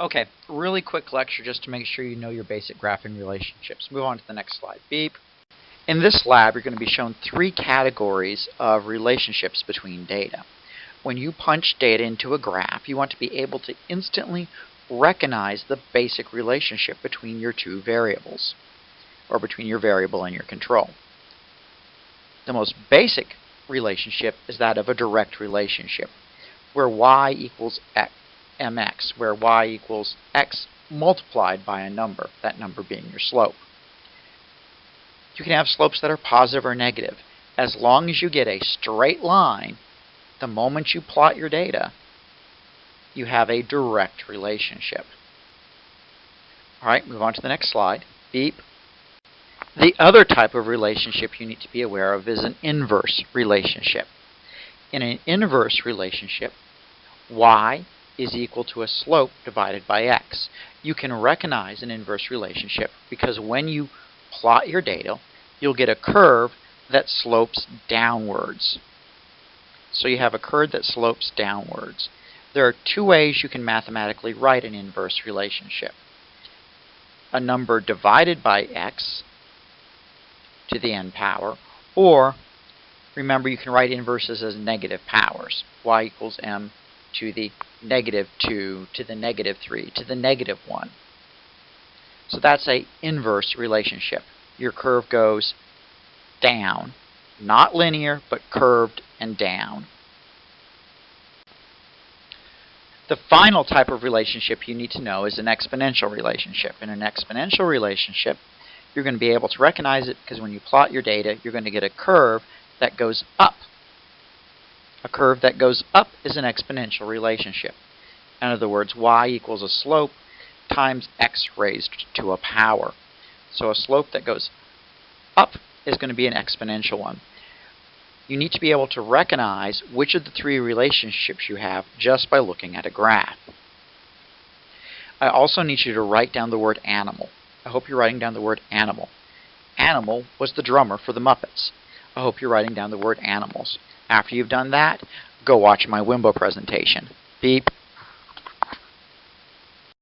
Okay, really quick lecture just to make sure you know your basic graphing relationships. Move on to the next slide. Beep. In this lab, you're going to be shown three categories of relationships between data. When you punch data into a graph, you want to be able to instantly recognize the basic relationship between your two variables, or between your variable and your control. The most basic relationship is that of a direct relationship, where y equals mx, where y equals x multiplied by a number, that number being your slope. You can have slopes that are positive or negative. As long as you get a straight line, the moment you plot your data, you have a direct relationship. Alright, move on to the next slide. Beep. The other type of relationship you need to be aware of is an inverse relationship. In an inverse relationship, y is equal to a slope divided by x. You can recognize an inverse relationship because when you plot your data, you'll get a curve that slopes downwards. So you have a curve that slopes downwards. There are two ways you can mathematically write an inverse relationship. A number divided by x to the n power, or remember you can write inverses as negative powers. Y equals m to the negative 2 to the negative 3 to the negative 1. So that's an inverse relationship. Your curve goes down, not linear, but curved and down. The final type of relationship you need to know is an exponential relationship. In an exponential relationship, you're going to be able to recognize it because when you plot your data, you're going to get a curve that goes up. A curve that goes up is an exponential relationship. In other words, y equals a slope times x raised to a power. So a slope that goes up is going to be an exponential one. You need to be able to recognize which of the three relationships you have just by looking at a graph. I also need you to write down the word animal. I hope you're writing down the word animal. Animal was the drummer for the Muppets. I hope you're writing down the word animals. After you've done that, go watch my Wimbo presentation. Beep.